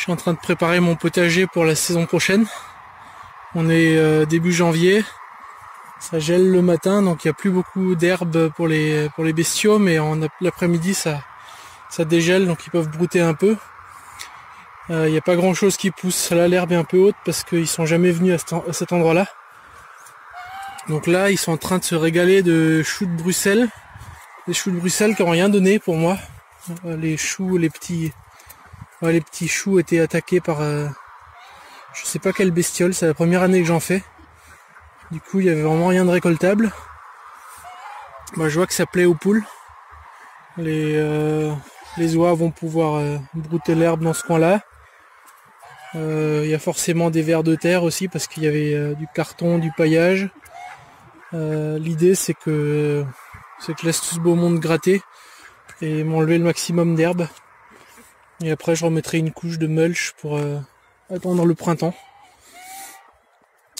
Je suis en train de préparer mon potager pour la saison prochaine. On est début janvier. Ça gèle le matin, donc il n'y a plus beaucoup d'herbe pour les bestiaux, mais l'après-midi ça dégèle, donc ils peuvent brouter un peu. Il n'y a pas grand chose qui pousse. Là, l'herbe est un peu haute parce qu'ils sont jamais venus à cet endroit-là. Donc là, ils sont en train de se régaler de choux de Bruxelles. Les choux de Bruxelles qui n'ont rien donné pour moi. Les choux, les petits choux étaient attaqués par je sais pas quelle bestiole. C'est la première année que j'en fais. Du coup, il y avait vraiment rien de récoltable. Moi, je vois que ça plaît aux poules. Les oies vont pouvoir brouter l'herbe dans ce coin-là. Il y a forcément des vers de terre aussi parce qu'il y avait du carton, du paillage. L'idée c'est que je laisse tout ce beau monde gratter et m'enlever le maximum d'herbe. Et après je remettrai une couche de mulch pour attendre le printemps.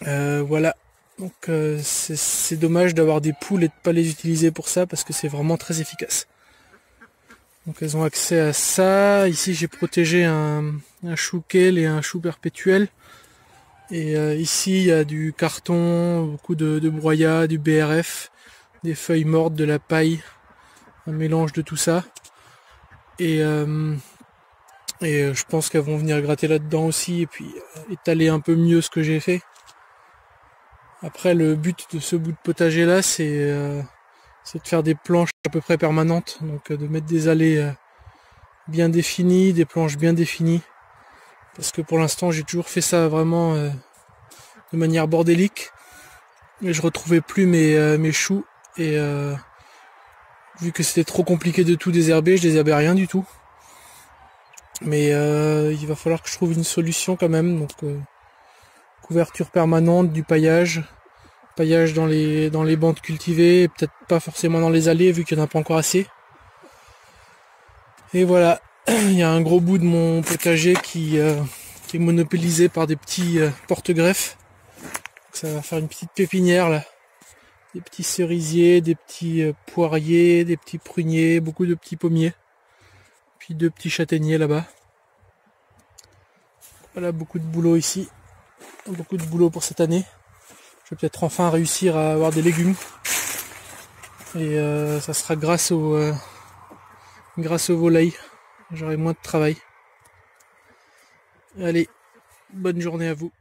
Voilà. Donc c'est dommage d'avoir des poules et de pas les utiliser pour ça parce que c'est vraiment très efficace. Donc elles ont accès à ça. Ici j'ai protégé un chou kale et un chou perpétuel. Et ici il y a du carton, beaucoup de broyat, du BRF, des feuilles mortes, de la paille, un mélange de tout ça. Et je pense qu'elles vont venir gratter là-dedans aussi et puis étaler un peu mieux ce que j'ai fait. Après le but de ce bout de potager là c'est de faire des planches à peu près permanentes, donc de mettre des allées bien définies, des planches bien définies, parce que pour l'instant j'ai toujours fait ça vraiment de manière bordélique, et je retrouvais plus mes choux, et vu que c'était trop compliqué de tout désherber, je désherbais rien du tout, mais il va falloir que je trouve une solution quand même, donc couverture permanente, du paillage dans les bandes cultivées, peut-être pas forcément dans les allées vu qu'il n'y en a pas encore assez. Et voilà, il y a un gros bout de mon potager qui est monopolisé par des petits porte-greffes. Ça va faire une petite pépinière là. Des petits cerisiers, des petits poiriers, des petits pruniers, beaucoup de petits pommiers. Puis 2 petits châtaigniers là-bas. Voilà, beaucoup de boulot ici. Beaucoup de boulot pour cette année. Je vais peut-être enfin réussir à avoir des légumes. Et ça sera grâce aux volailles. J'aurai moins de travail. Allez, bonne journée à vous.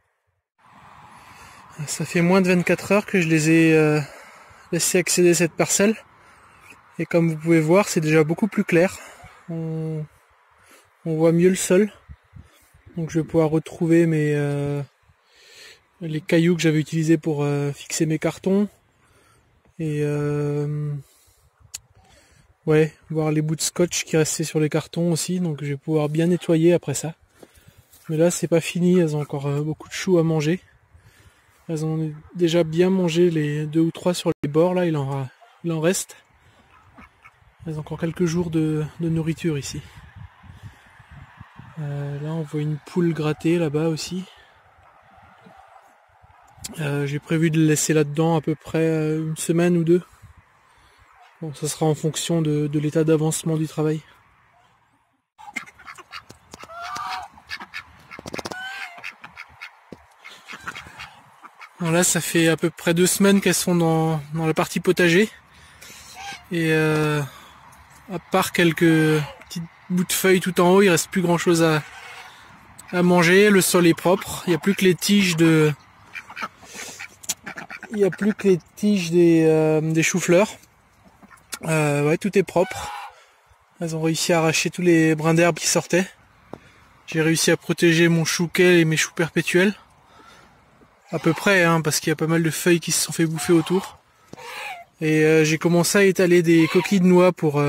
Ça fait moins de 24 heures que je les ai laissés accéder à cette parcelle. Et comme vous pouvez voir, c'est déjà beaucoup plus clair. On voit mieux le sol. Donc je vais pouvoir retrouver les cailloux que j'avais utilisés pour fixer mes cartons. Et ouais, voir les bouts de scotch qui restaient sur les cartons aussi. Donc je vais pouvoir bien nettoyer après ça. Mais là c'est pas fini, elles ont encore beaucoup de choux à manger. Elles ont déjà bien mangé les 2 ou 3 sur les bords, là il en reste. Elles ont encore quelques jours de nourriture ici. Là on voit une poule gratter là-bas aussi. J'ai prévu de le laisser là-dedans à peu près 1 semaine ou 2. Bon, ça sera en fonction de l'état d'avancement du travail. Bon, là ça fait à peu près 2 semaines qu'elles sont dans la partie potager. Et à part quelques petits bouts de feuilles tout en haut, il reste plus grand chose à manger. Le sol est propre, il n'y a plus que les tiges des choux-fleurs. Ouais, tout est propre. Elles ont réussi à arracher tous les brins d'herbe qui sortaient. J'ai réussi à protéger mon chou kale et mes choux perpétuels. À peu près, hein, parce qu'il y a pas mal de feuilles qui se sont fait bouffer autour. Et j'ai commencé à étaler des coquilles de noix pour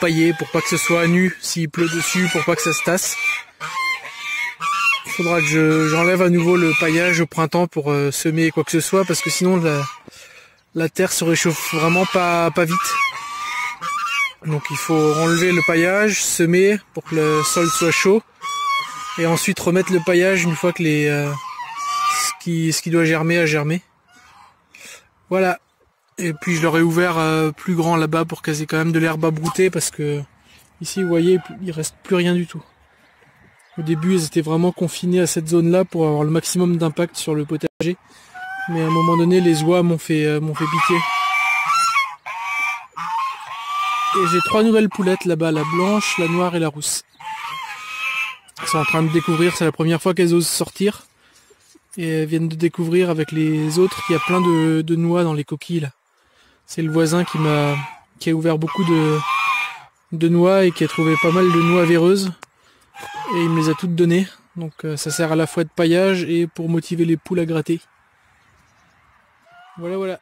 pailler, pour pas que ce soit nu s'il pleut dessus, pour pas que ça se tasse. Il faudra que j'enlève à nouveau le paillage au printemps pour semer quoi que ce soit, parce que sinon la terre se réchauffe vraiment pas vite. Donc il faut enlever le paillage, semer pour que le sol soit chaud, et ensuite remettre le paillage une fois que ce qui doit germer a germé. Voilà. Et puis je leur ai ouvert plus grand là-bas pour qu'elles aient quand même de l'herbe à brouter, parce que ici vous voyez il reste plus rien du tout. Au début, elles étaient vraiment confinées à cette zone-là pour avoir le maximum d'impact sur le potager. Mais à un moment donné, les oies m'ont fait pitié. Et j'ai 3 nouvelles poulettes là-bas, la blanche, la noire et la rousse. Elles sont en train de découvrir, c'est la première fois qu'elles osent sortir. Et elles viennent de découvrir avec les autres qu'il y a plein de noix dans les coquilles là. C'est le voisin qui a ouvert beaucoup de noix et qui a trouvé pas mal de noix véreuses. Et il me les a toutes données. Donc ça sert à la fois de paillage et pour motiver les poules à gratter. Voilà, voilà.